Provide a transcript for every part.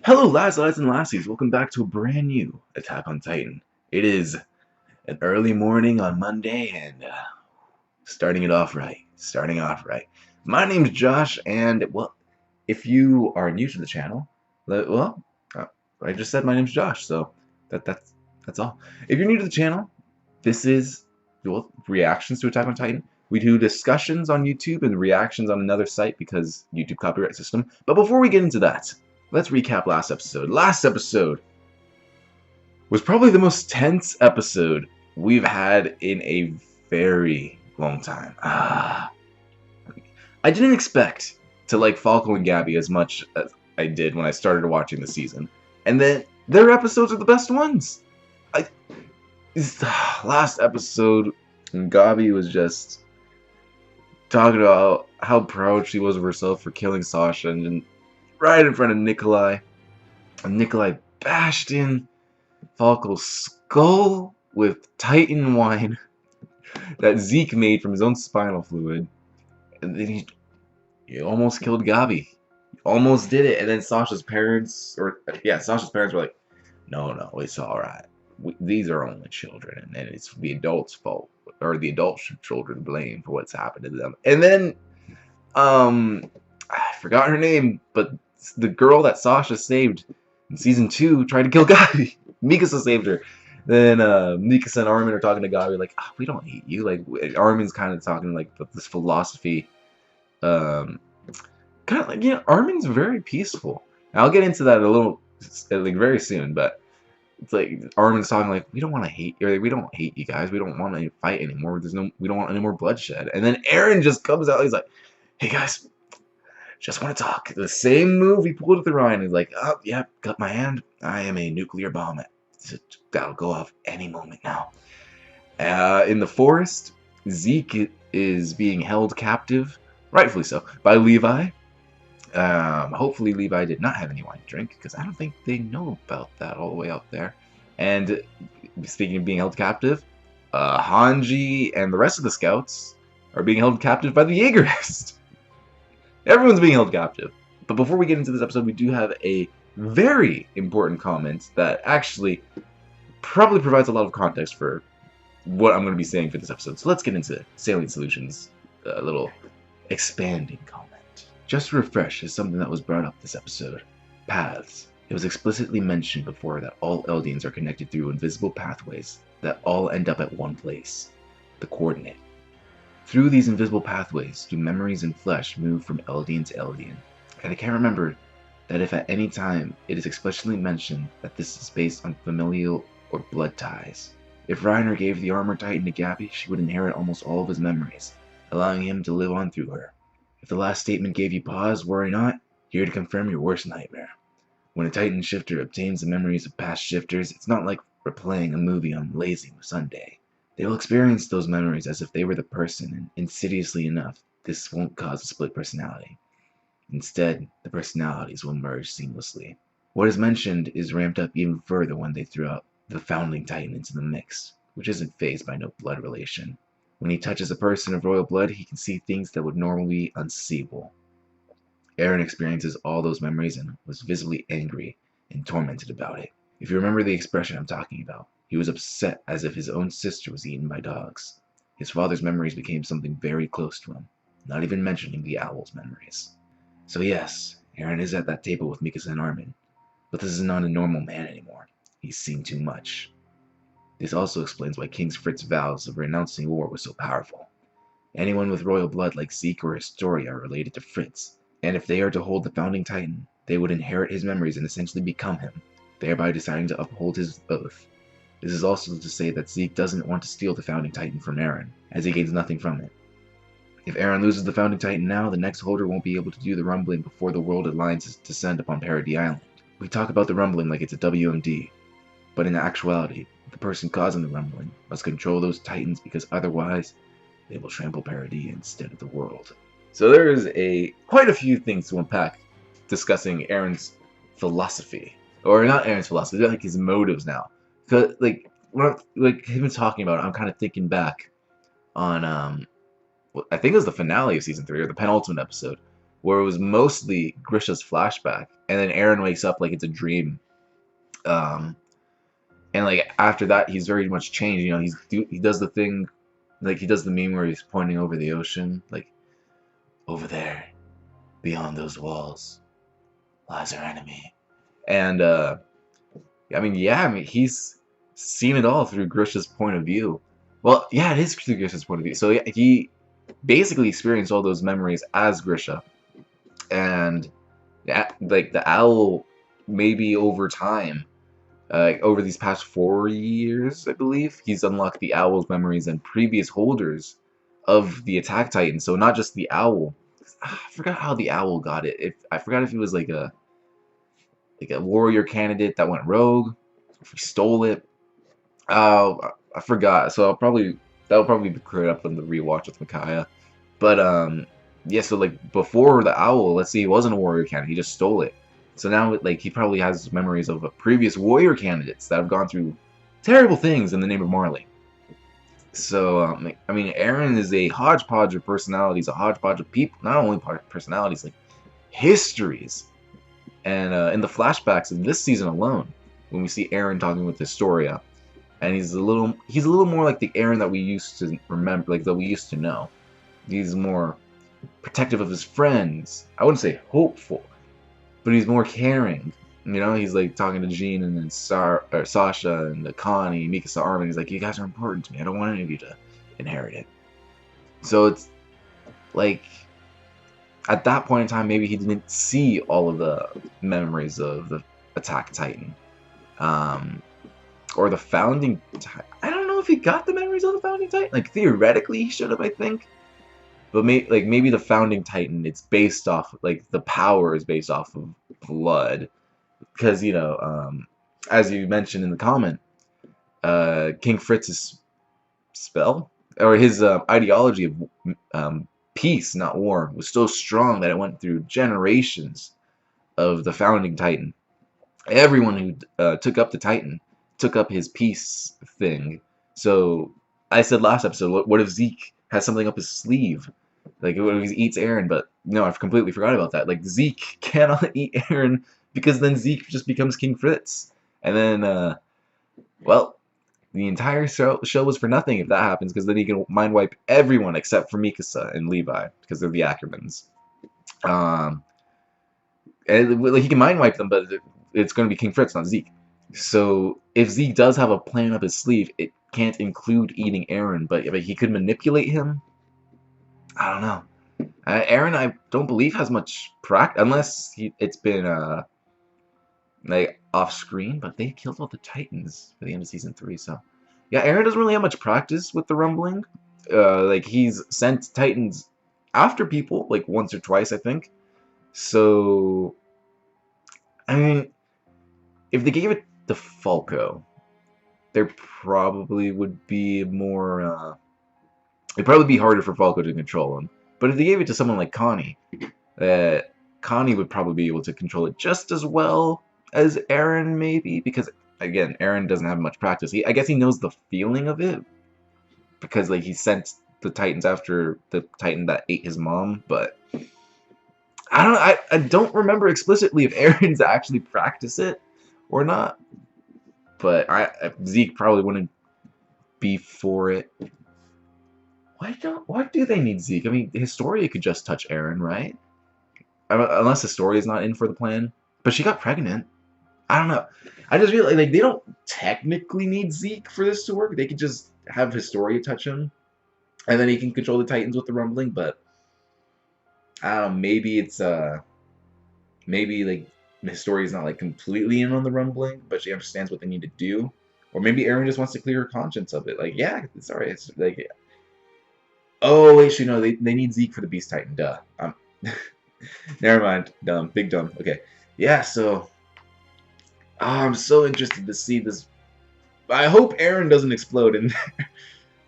Hello, lads and lassies. Welcome back to a brand new Attack on Titan. It is an early morning on Monday, and starting it off right. Starting off right. My name's Josh, and well, if you are new to the channel, I just said my name's Josh, so that's all. If you're new to the channel, this is reactions to Attack on Titan. We do discussions on YouTube and reactions on another site because YouTube copyright system. But before we get into that, let's recap last episode. Last episode was probably the most tense episode we've had in a very long time. I didn't expect to like Falco and Gabi as much as I did when I started watching the season. And then their episodes are the best ones. Last episode, Gabi was just talking about how proud she was of herself for killing Sasha, and right in front of Nikolai. And Nikolai bashed in Falco's skull with Titan wine that Zeke made from his own spinal fluid. And then he almost killed Gabi. He almost did it. And then Sasha's parents were like, no, it's alright. These are only children, and it's the adults' fault, or the adult children blame for what's happened to them. And then, I forgot her name, but the girl that Sasha saved in season 2 tried to kill Gabi. Mikasa saved her. Then Mikasa and Armin are talking to Gabi like, oh, we don't hate you. Like Armin's kind of talking like this philosophy. Kind of like, Armin's very peaceful. And I'll get into that a little like very soon, but it's like Armin's talking like, we don't want to hate, or we don't hate you guys. We don't want to fight anymore. We don't want any more bloodshed. And then Eren just comes out. He's like, hey guys, just want to talk. The same move he pulled with Ryan. He's like, oh, yeah, got my hand. I am a nuclear bomb. That'll go off any moment now. In the forest, Zeke is being held captive, rightfully so, by Levi. Hopefully Levi did not have any wine to drink, because I don't think they know about that all the way out there. And speaking of being held captive, Hanji and the rest of the scouts are being held captive by the Jaegerists. Everyone's being held captive. But before we get into this episode, we do have a very important comment that actually probably provides a lot of context for what I'm going to be saying for this episode. So let's get into Salient Solutions' little expanding comment. Just to refresh is something that was brought up this episode. Paths. It was explicitly mentioned before that all Eldians are connected through invisible pathways that all end up at one place. The coordinate. Through these invisible pathways do memories and flesh move from Eldian to Eldian. And I can't remember that if at any time it is explicitly mentioned that this is based on familial or blood ties. If Reiner gave the armor titan to Gabi, she would inherit almost all of his memories, allowing him to live on through her. If the last statement gave you pause, worry not, here to confirm your worst nightmare. When a Titan shifter obtains the memories of past shifters, it's not like replaying a movie on Lazy Sunday. They will experience those memories as if they were the person, and insidiously enough, this won't cause a split personality. Instead, the personalities will merge seamlessly. What is mentioned is ramped up even further when they throw out the Foundling Titan into the mix, which isn't fazed by no blood relation. When he touches a person of royal blood, he can see things that would normally be unseeable. Eren experiences all those memories and was visibly angry and tormented about it. If you remember the expression I'm talking about, he was upset as if his own sister was eaten by dogs. His father's memories became something very close to him, not even mentioning the owl's memories. So yes, Eren is at that table with Mikasa and Armin, but this is not a normal man anymore. He's seen too much. This also explains why King Fritz's vows of renouncing war were so powerful. Anyone with royal blood like Zeke or Historia are related to Fritz, and if they are to hold the Founding Titan, they would inherit his memories and essentially become him, thereby deciding to uphold his oath. This is also to say that Zeke doesn't want to steal the Founding Titan from Eren, as he gains nothing from it. If Eren loses the Founding Titan now, the next holder won't be able to do the rumbling before the world alliances descend upon Paradis Island. We talk about the rumbling like it's a WMD, but in actuality, the person causing the rumbling must control those titans, because otherwise, they will trample Paradis instead of the world. So there is quite a few things to unpack discussing Eren's philosophy. Or not Eren's philosophy, like his motives now. Cause like him talking about it, I'm kind of thinking back on I think it was the finale of season 3 or the penultimate episode, where it was mostly Grisha's flashback, and then Eren wakes up like it's a dream. Um, and like after that, he's very much changed. You know, he does the thing, like he does the meme where he's pointing over the ocean, like over there, beyond those walls, lies our enemy. And I mean, yeah, I mean he's seen it all through Grisha's point of view. Well, yeah, it is through Grisha's point of view. So yeah, he basically experienced all those memories as Grisha, and yeah, like the owl, maybe over time, over these past 4 years, I believe, he's unlocked the owl's memories and previous holders of the Attack Titan. So not just the owl. I forgot how the owl got it. I forgot if he was like a warrior candidate that went rogue, if he stole it. I forgot. So that'll probably be cleared up in the rewatch with Micaiah. But yeah. So like before the owl, let's see, he wasn't a warrior candidate. He just stole it. So now like he probably has memories of previous warrior candidates that have gone through terrible things in the name of Marley. So I mean, Eren is a hodgepodge of personalities, a hodgepodge of people. Not only personalities, like histories. And in the flashbacks in this season alone, when we see Eren talking with Historia, and he's a little more like the Eren that we used to remember, like that we used to know. He's more protective of his friends. I wouldn't say hopeful, but he's more caring. You know, he's like talking to Jean and then Sasha and Connie, Mikasa, Armin. He's like, you guys are important to me. I don't want any of you to inherit it. So it's like, at that point in time, maybe he didn't see all of the memories of the Attack Titan. Or the Founding Titan. I don't know if he got the memories of the Founding Titan. Like, theoretically, he should have, I think. But maybe the Founding Titan, it's based off, like, the power is based off of blood. Because, you know, as you mentioned in the comment, King Fritz's spell, or his ideology of peace, not war, was so strong that it went through generations of the Founding Titan. Everyone who took up the Titan took up his peace thing. So I said last episode, what if Zeke has something up his sleeve? Like, what if he eats Eren? But no, I've completely forgot about that. Like, Zeke cannot eat Eren because then Zeke just becomes King Fritz. And then, well, the entire show was for nothing if that happens, because then he can mind wipe everyone except for Mikasa and Levi, because they're the Ackermans. And like, he can mind wipe them, but it's going to be King Fritz, not Zeke. So if Zeke does have a plan up his sleeve, it can't include eating Eren, but he could manipulate him. I don't know. Eren, I don't believe, has much practice, unless it's been like off screen, but they killed all the Titans by the end of season 3, so yeah, Eren doesn't really have much practice with the rumbling. Like, he's sent Titans after people like once or twice, I think. So I mean, if they gave it to Falco, there probably would be more it'd probably be harder for Falco to control him. But if they gave it to someone like Connie, Connie would probably be able to control it just as well as Eren, maybe, because again, Eren doesn't have much practice. I guess he knows the feeling of it, because like he sent the Titans after the Titan that ate his mom. But I don't know. I don't remember explicitly if Eren's actually practiced it or not. But Zeke probably wouldn't be for it. Why do they need Zeke? I mean, Historia could just touch Eren, right? Unless Historia's not in for the plan. But she got pregnant. I don't know. I just feel like they don't technically need Zeke for this to work. They could just have Historia touch him, and then he can control the Titans with the rumbling. But I don't know. Maybe it's maybe like Historia's not like completely in on the rumbling, but she understands what they need to do. Or maybe Eren just wants to clear her conscience of it. Like, yeah, it's alright. It's like, oh wait, no, they need Zeke for the Beast Titan. Duh. Never mind. Dumb. Big dumb. Okay. Yeah. So. I'm so interested to see this. I hope Eren doesn't explode in there.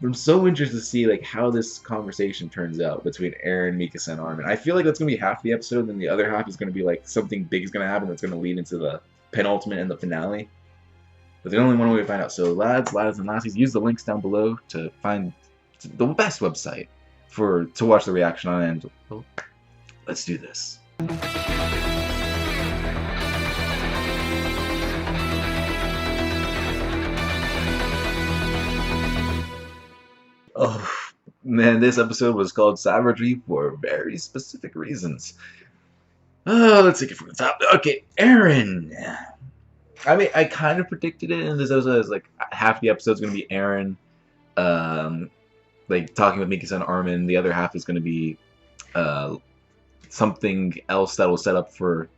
But I'm so interested to see like how this conversation turns out between Eren, Mikasa, and Armin. I feel like that's gonna be half the episode, and then the other half is gonna be like something big is gonna happen that's gonna lead into the penultimate and the finale. But there's only one way to find out. So lads, and lassies, use the links down below to find the best website to watch the reaction on. And Let's do this. Oh, man, this episode was called Savagery for very specific reasons. Let's take it from the top. Okay, Aaron. I mean, I kind of predicted it in this episode. As like half the episode's going to be Aaron, like talking with Mikasa and Armin. The other half is going to be something else that will set up for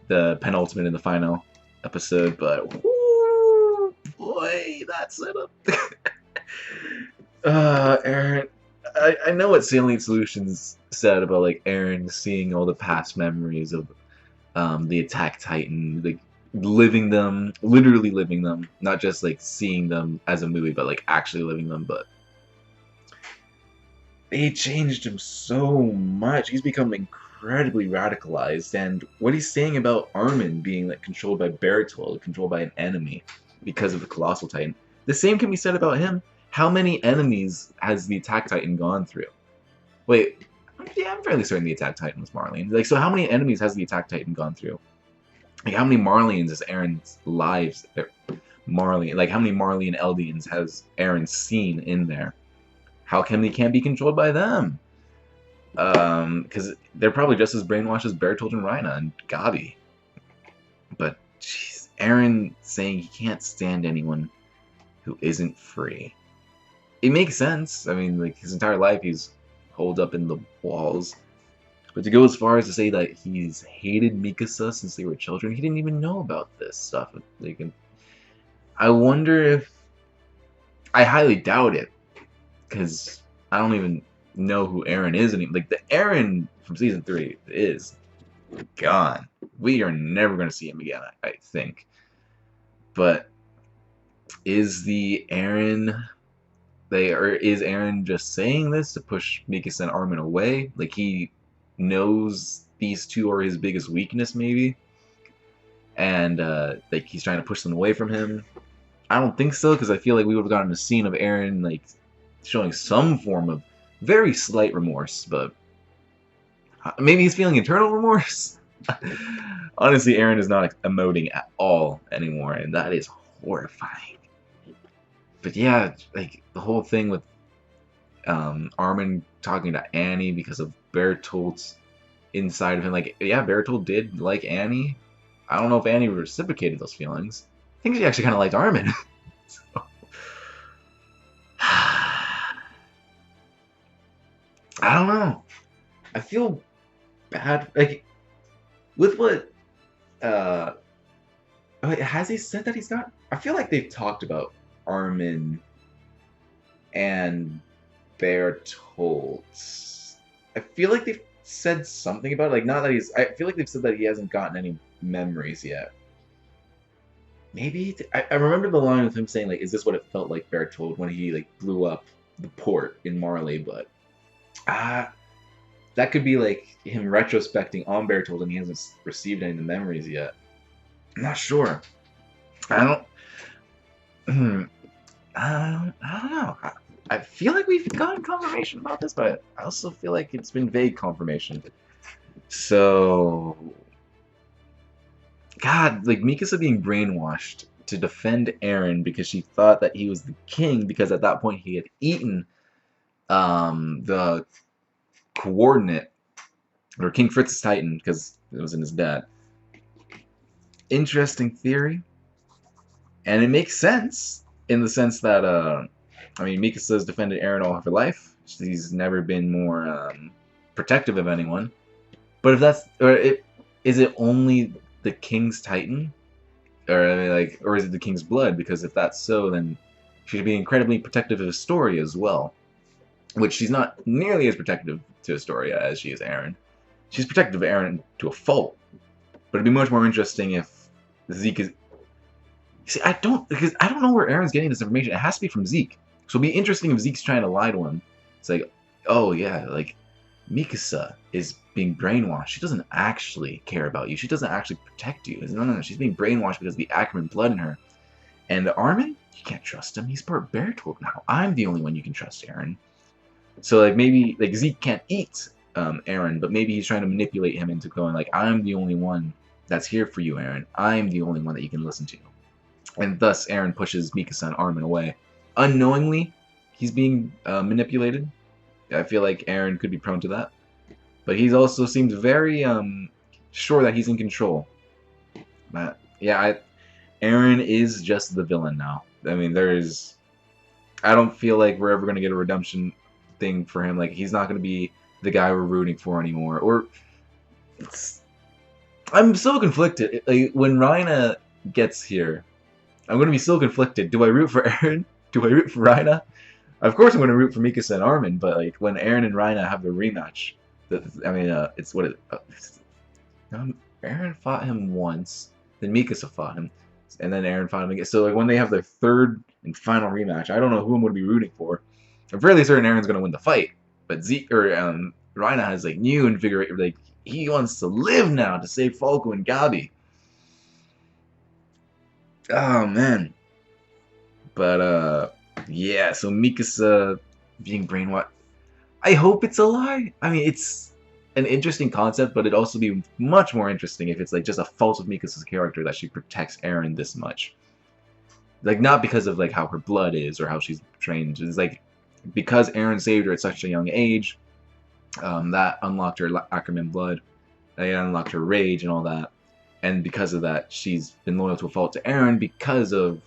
the penultimate and the final episode. But whoo, boy, that setup. Aaron. I know what Salient Solutions said about like Aaron seeing all the past memories of the Attack Titan, like living them, literally living them, not just like seeing them as a movie, but like actually living them. But they changed him so much. He's become incredibly radicalized, and what he's saying about Armin being like controlled by Bertold, controlled by an enemy because of the Colossal Titan. The same can be said about him. How many enemies has the Attack Titan gone through? Wait, yeah, I'm fairly certain the Attack Titan was Marlene. Like, so how many enemies has the Attack Titan gone through? Like, how many Marleans has Aaron's lives? Marlene, like, how many Marlean Eldians has Aaron seen in there? How come he can't be controlled by them? Because they're probably just as brainwashed as Bertold and Rhina and Gabi. But, jeez, Aaron saying he can't stand anyone who isn't free. It makes sense. I mean, like, his entire life he's holed up in the walls. But to go as far as to say that he's hated Mikasa since they were children, he didn't even know about this stuff. Like, I wonder if... I highly doubt it. Because I don't even know who Aaron is anymore. Like, the Aaron from Season 3 is gone. We are never going to see him again, I think. But is the Aaron... is Aaron just saying this to push Mikasa and Armin away? Like, he knows these two are his biggest weakness, maybe? And, like, he's trying to push them away from him? I don't think so, because I feel like we would have gotten a scene of Aaron, like, showing some form of very slight remorse, but... maybe he's feeling eternal remorse? Honestly, Aaron is not emoting at all anymore, and that is horrifying. But yeah, like, the whole thing with Armin talking to Annie because of Bertold's inside of him. Like, yeah, Bertold did like Annie. I don't know if Annie reciprocated those feelings. I think she actually kind of liked Armin. So. I don't know. I feel bad. Like, with what... has he said that he's not... I feel like they've talked about Armin and Bertold. I feel like they've said something about it. Like, not that he's... I feel like they've said that he hasn't gotten any memories yet. Maybe... I remember the line of him saying, like, is this what it felt like, Bertold, when he, like, blew up the port in Marley, but... that could be, like, him retrospecting on Bertold and he hasn't received any of the memories yet. I'm not sure. I don't know. I feel like we've gotten confirmation about this, but I also feel like it's been vague confirmation. So... God, like, Mikasa being brainwashed to defend Aaron because she thought that he was the king because at that point he had eaten the coordinate, or King Fritz's Titan, because it was in his dad. Interesting theory. And it makes sense, in the sense that, I mean, Mikasa's defended Aaron all of her life. She's never been more protective of anyone. But if that's, is it only the King's Titan? Or, I mean, like, or is it the King's blood? Because if that's so, then she should be incredibly protective of Astoria as well. Which she's not nearly as protective to Astoria as she is Aaron. She's protective of Aaron to a fault. But it'd be much more interesting if Zeke is... See, I don't know where Aaron's getting this information. It has to be from Zeke. So it'd be interesting if Zeke's trying to lie to him. It's like, oh yeah, like, Mikasa is being brainwashed. She doesn't actually care about you. She doesn't actually protect you. No. She's being brainwashed because of the Ackerman blood in her. And Armin, you can't trust him. He's part Bertold now. I'm the only one you can trust, Aaron. So, like, maybe, like, Zeke can't eat Aaron, but maybe he's trying to manipulate him into going like, I'm the only one that's here for you, Aaron. I'm the only one that you can listen to. And thus, Aaron pushes Mikasa and Armin away. Unknowingly, he's being manipulated. I feel like Aaron could be prone to that. But he also seems very sure that he's in control. But, yeah, Aaron is just the villain now. I mean, I don't feel like we're ever going to get a redemption thing for him. Like, he's not going to be the guy we're rooting for anymore. Or, I'm so conflicted. Like, when Rhina gets here, I'm going to be so conflicted. Do I root for Aaron? Do I root for Rhina? Of course I'm going to root for Mikasa and Armin, but like when Aaron and Rhina have their rematch, it's what Aaron fought him once, then Mikasa fought him, and then Aaron fought him again. So like when they have their third and final rematch, I don't know who I'm going to be rooting for. I'm fairly certain Aaron's going to win the fight, but Rhina has like new invigorated, like he wants to live now to save Falco and Gabi. Oh man. But yeah, so Mikasa being brainwashed. I hope it's a lie. I mean, it's an interesting concept, but it'd also be much more interesting if it's like just a fault of Mikasa's character that she protects Eren this much. Like, not because of like how her blood is or how she's trained. It's like because Eren saved her at such a young age, that unlocked her Ackerman blood, that unlocked her rage and all that. And because of that, she's been loyal to a fault to Eren because of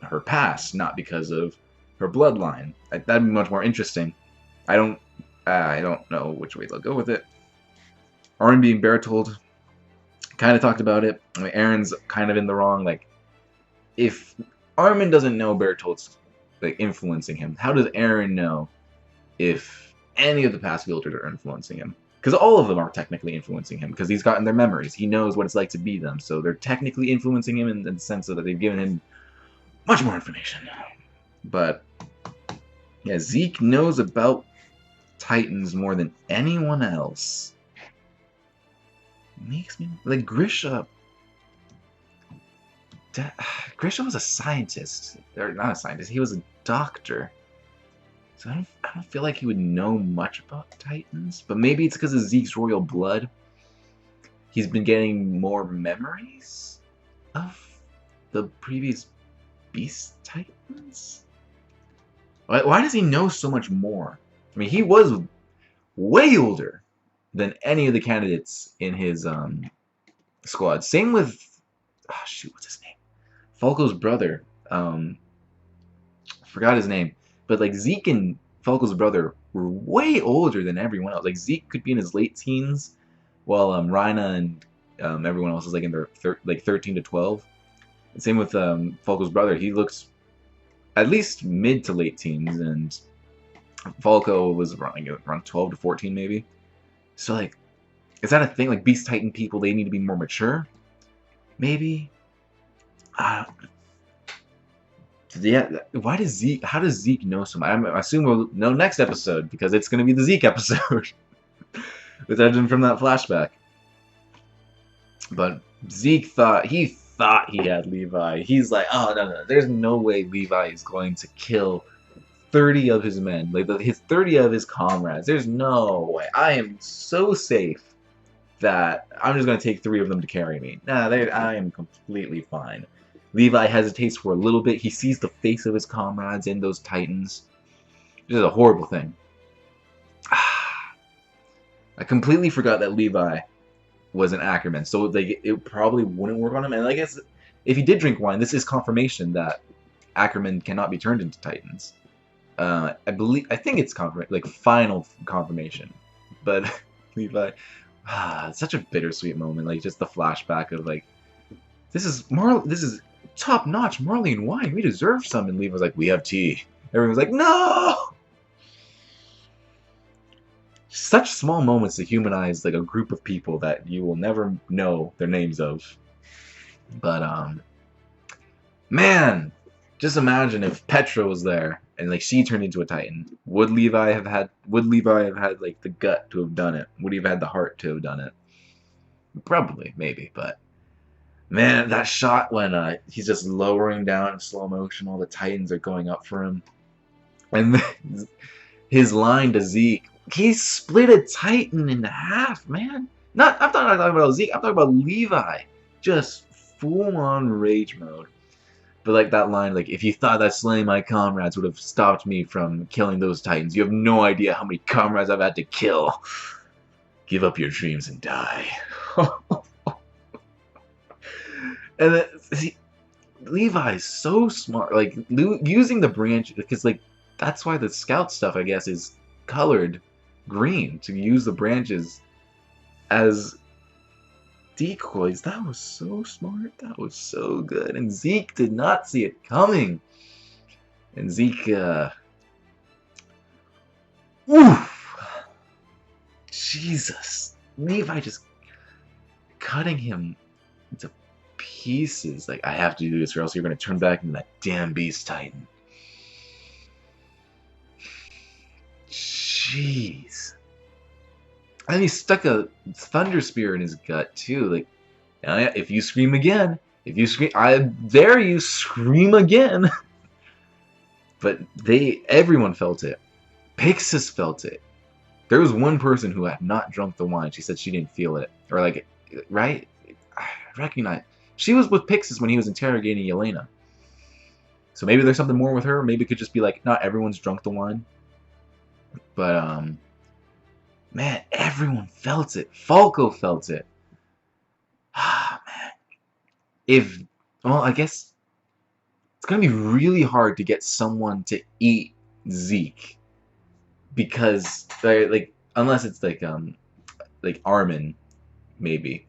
her past, not because of her bloodline. That'd be much more interesting. I don't know which way they'll go with it. Armin being Bertold, kind of talked about it. I mean, Eren's kind of in the wrong. Like, if Armin doesn't know Bertold's like influencing him, how does Eren know if any of the past villagers are influencing him? Because all of them are technically influencing him, because he's gotten their memories. He knows what it's like to be them, so they're technically influencing him in the sense that they've given him much more information. But yeah, Zeke knows about Titans more than anyone else. Makes me like Grisha. Grisha was a scientist, or not a scientist. He was a doctor. So I don't feel like he would know much about Titans. But maybe it's because of Zeke's royal blood. He's been getting more memories of the previous Beast Titans? Why does he know so much more? I mean, he was way older than any of the candidates in his squad. Same with... Oh, shoot, what's his name? Falco's brother. I forgot his name. But, like, Zeke and Falco's brother were way older than everyone else. Like, Zeke could be in his late teens, while Rhina and everyone else is, like, in their 13 to 12. And same with Falco's brother. He looks at least mid to late teens, and Falco was around 12 to 14, maybe. So, like, is that a thing? Like, Beast Titan people, they need to be more mature? Maybe? Yeah, how does Zeke know so much? I assume we'll know next episode, because it's going to be the Zeke episode. With Edmund from that flashback. But Zeke thought he had Levi. He's like, oh, no, there's no way Levi is going to kill 30 of his men. Like, his 30 of his comrades. There's no way. I am so safe that I'm just going to take 3 of them to carry me. Nah, I am completely fine. Levi hesitates for a little bit. He sees the face of his comrades in those Titans. This is a horrible thing. I completely forgot that Levi was an Ackerman, so like it probably wouldn't work on him. And I guess if he did drink wine, this is confirmation that Ackerman cannot be turned into Titans. I think it's final confirmation. But Levi, it's such a bittersweet moment. Like, just the flashback of like, this is top-notch Marley and wine. We deserve some. And Levi's like, we have tea. Everyone's like, no! Such small moments to humanize like a group of people that you will never know their names of. But man, just imagine if Petra was there and like she turned into a Titan. Would Levi have had like the gut to have done it? Would he have had the heart to have done it? Probably, maybe, but man, that shot when he's just lowering down in slow motion, all the Titans are going up for him. And his line to Zeke he split a Titan in half, man. Not, I'm not talking about Zeke. I'm talking about Levi. Just full on rage mode. But like that line, like, if you thought that slaying my comrades would have stopped me from killing those Titans, you have no idea how many comrades I've had to kill. Give up your dreams and die. And then, see, Levi's so smart. Like, using the branch, because, like, that's why the scout stuff, I guess, is colored green, to use the branches as decoys. That was so smart. That was so good. And Zeke did not see it coming. And Zeke, oof! Jesus. Levi just cutting him into pieces. Like, I have to do this or else you're going to turn back into that damn Beast Titan. Jeez. And he stuck a thunder spear in his gut too. Like, if you scream again, if you scream, I dare you scream again. But everyone felt it. Pixis felt it. There was one person who had not drunk the wine. She said she didn't feel it, or like, right? I recognize she was with Pixis when he was interrogating Yelena. So maybe there's something more with her. Maybe it could just be like, not everyone's drunk the wine. But man, everyone felt it. Falco felt it. Ah, man. Well, I guess it's gonna be really hard to get someone to eat Zeke, because like, unless it's like Armin, maybe,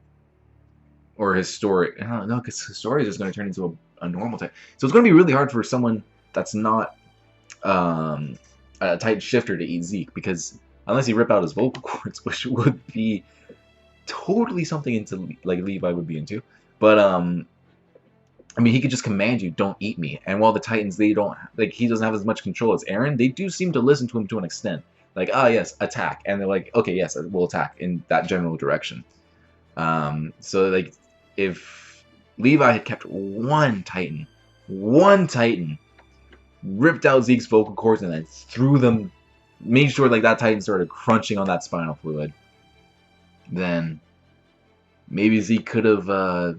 or his story. I don't know, because his story is just gonna turn into a normal type. So it's gonna be really hard for someone that's not a Titan shifter to eat Zeke, because unless you rip out his vocal cords, which would be totally something into like Levi would be into. But I mean, he could just command you, don't eat me. And while the Titans, they don't, like, he doesn't have as much control as Eren, they do seem to listen to him to an extent. Like, ah, yes, attack. And they're like, okay, yes, we'll attack in that general direction. So like, if Levi had kept one Titan, ripped out Zeke's vocal cords and then threw them, made sure like that Titan started crunching on that spinal fluid, then maybe Zeke could have,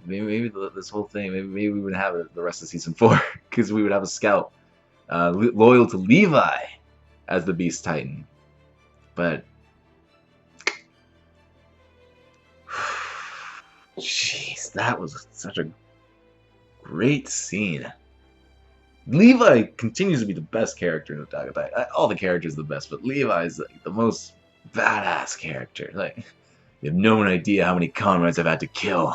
maybe this whole thing, maybe we would have it the rest of season 4, because we would have a scout loyal to Levi as the Beast Titan. But jeez, that was such a great scene. Levi continues to be the best character in Attack on Titan. All the characters are the best, but Levi is like the most badass character. Like, you have no idea how many comrades I've had to kill.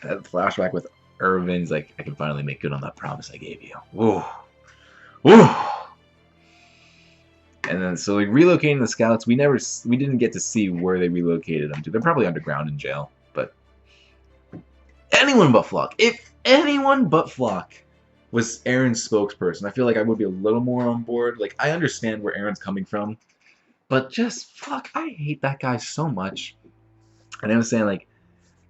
That flashback with Irvin's like, I can finally make good on that promise I gave you. Whoa. Whoa. And then, so like, relocating the scouts, we didn't get to see where they relocated them to. They're probably underground in jail, but anyone but Flock. If anyone but Flock was Eren's spokesperson, I feel like I would be a little more on board. Like, I understand where Eren's coming from, but just, fuck, I hate that guy so much. And I was saying, like,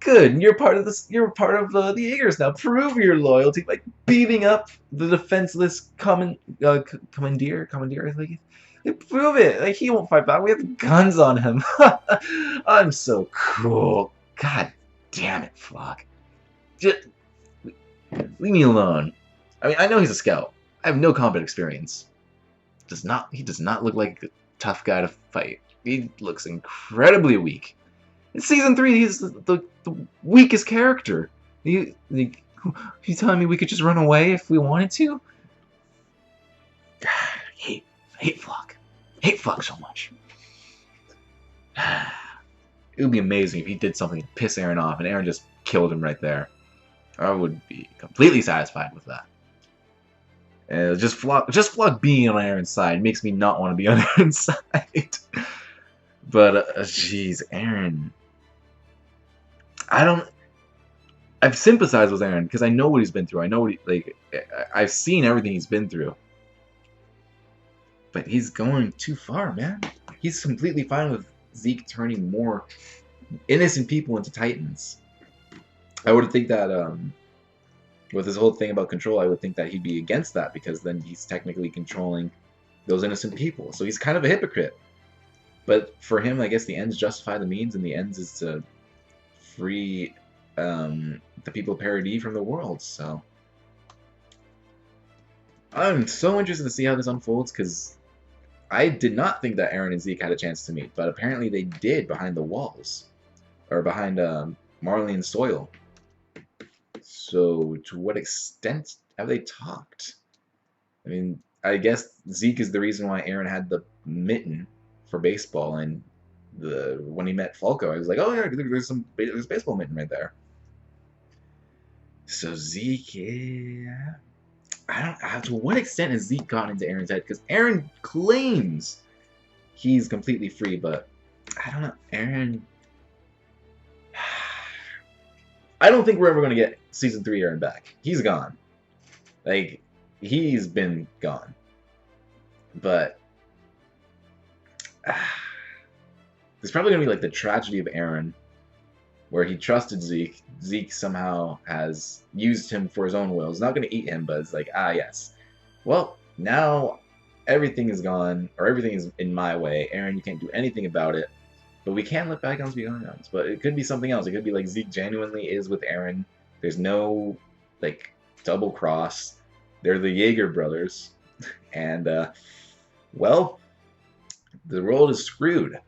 good, you're part of this, you're part of the Aegers now. Prove your loyalty by beating up the defenseless commandeer, like, prove it. Like, he won't fight back. We have guns on him. I'm so cool. God damn it, Flock. Just leave me alone. I mean, I know he's a scout. I have no combat experience. He does not look like a tough guy to fight. He looks incredibly weak. In season 3, he's the weakest character. You telling me we could just run away if we wanted to? I hate Flock. I hate Flock so much. It would be amazing if he did something to piss Eren off and Eren just killed him right there. I would be completely satisfied with that. And just Flock being on Eren's side makes me not want to be on Eren's side. But jeez, Eren. I've sympathized with Eren because I know what he's been through. I know what I've seen everything he's been through. But he's going too far, man. He's completely fine with Zeke turning more innocent people into Titans. I would think that with this whole thing about control, I would think that he'd be against that, because then he's technically controlling those innocent people. So he's kind of a hypocrite. But for him, I guess the ends justify the means, and the ends is to free the people of Paradis from the world. So I'm so interested to see how this unfolds, because I did not think that Eren and Zeke had a chance to meet, but apparently they did behind the walls, or behind Marley and Soil. So to what extent have they talked? I mean, I guess Zeke is the reason why Eren had the mitten for baseball, and when he met Falco, I was like, oh yeah, there's baseball mitten right there. So Zeke, yeah. I don't. To what extent has Zeke gotten into Eren's head? Because Eren claims he's completely free, but I don't know. Eren. I don't think we're ever gonna get season 3 Eren back. He's gone. Like, he's been gone. But there's probably gonna be like the tragedy of Eren, where he trusted Zeke. Zeke somehow has used him for his own will. He's not going to eat him, but it's like, ah, yes. Well, now everything is gone, or everything is in my way. Eren, you can't do anything about it. But we can let bygones be bygones. But it could be something else. It could be like Zeke genuinely is with Eren. There's no, like, double cross. They're the Jaeger brothers. And, well, the world is screwed.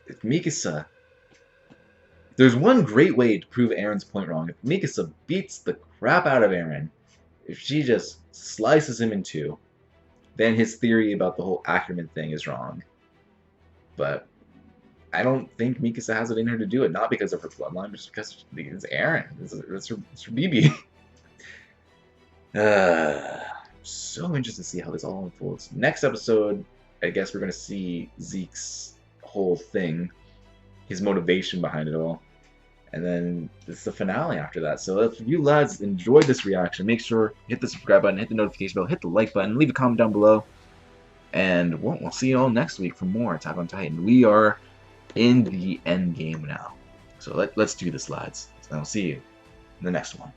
If Mikasa... There's one great way to prove Eren's point wrong. If Mikasa beats the crap out of Eren, if she just slices him in two, then his theory about the whole Ackerman thing is wrong. But I don't think Mikasa has it in her to do it. Not because of her bloodline, but just because it's Eren. It's her BB. So interested to see how this all unfolds. Next episode, I guess we're going to see Zeke's whole thing. His motivation behind it all. And then it's the finale after that. So if you lads enjoyed this reaction, make sure hit the subscribe button, hit the notification bell, hit the like button, leave a comment down below. And we'll see you all next week for more Attack on Titan. We are in the end game now. So let's do this, lads. And I'll see you in the next one.